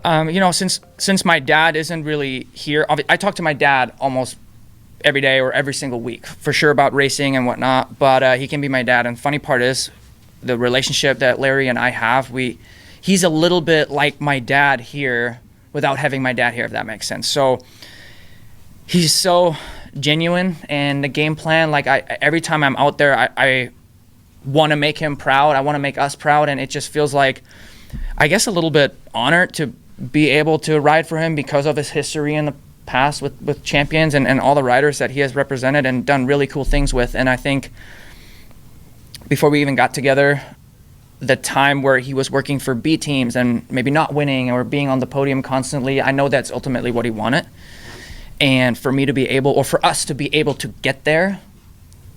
Since my dad isn't really here, I talk to my dad almost every day or every single week for sure about racing and whatnot, but he can be my dad. And funny part is the relationship that Larry and I have, he's a little bit like my dad here without having my dad here, if that makes sense. So he's so genuine, and the game plan, like every time I'm out there, I want to make him proud. I want to make us proud, and it just feels like, I guess, a little bit honored to be able to ride for him because of his history in the past with champions and all the riders that he has represented and done really cool things with. And I think before we even got together, the time where he was working for B teams and maybe not winning or being on the podium constantly, I know that's ultimately what he wanted. And for me to be able, or for us to be able to get there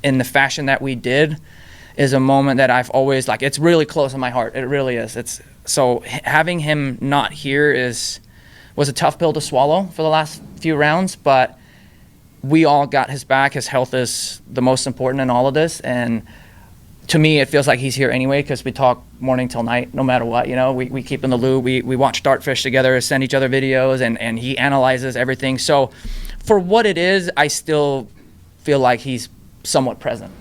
in the fashion that we did, is a moment that I've always, like, it's really close in my heart. It really is. So having him not here was a tough pill to swallow for the last few rounds, but we all got his back. His health is the most important in all of this, and to me, it feels like he's here anyway because we talk morning till night, no matter what. We keep in the loop. We watch Dartfish together, send each other videos, and he analyzes everything. So for what it is, I still feel like he's somewhat present.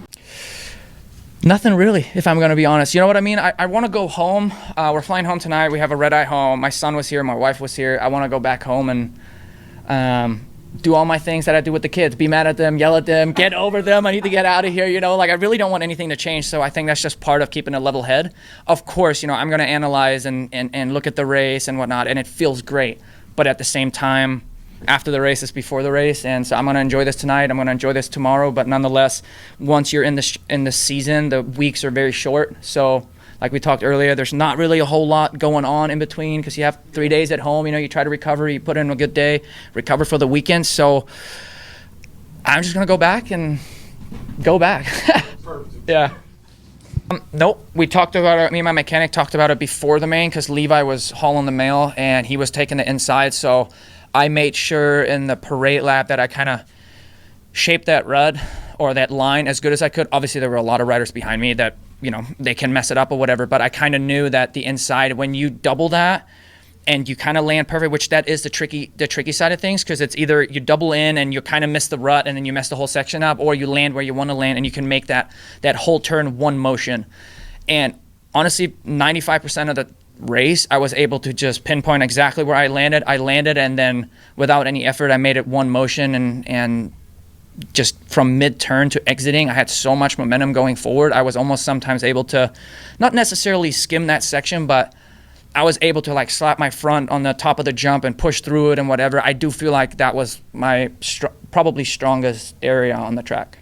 Nothing really, if I'm going to be honest. You know what I mean? I want to go home. We're flying home tonight. We have a red-eye home. My son was here. My wife was here. I want to go back home and do all my things that I do with the kids. Be mad at them, yell at them, get over them. I need to get out of here. I really don't want anything to change. So I think that's just part of keeping a level head. Of course, I'm going to analyze and look at the race and whatnot, and it feels great. But at the same time, after the race is before the race, and so I'm going to enjoy this tonight. I'm going to enjoy this tomorrow. But nonetheless, once you're in the season, the weeks are very short. So like we talked earlier, there's not really a whole lot going on in between because you have 3 days at home. You try to recover, you put in a good day, recover for the weekend. So I'm just going to go back and go back. Yeah. Nope. We talked about it. Me and my mechanic talked about it before the main because Levi was hauling the mail and he was taking the inside. So I made sure in the parade lap that I kind of shaped that rud or that line as good as I could. Obviously, there were a lot of riders behind me that, they can mess it up or whatever, but I kind of knew that the inside, when you double that and you kind of land perfect, which that is the tricky side of things, because it's either you double in and you kind of miss the rut and then you mess the whole section up, or you land where you want to land and you can make that whole turn one motion. And honestly, 95% of the race, I was able to just pinpoint exactly where I landed. And then without any effort, I made it one motion, and just from mid-turn to exiting, I had so much momentum going forward. I was almost sometimes able to not necessarily skim that section, but I was able to like slap my front on the top of the jump and push through it and whatever. I do feel like that was my probably strongest area on the track.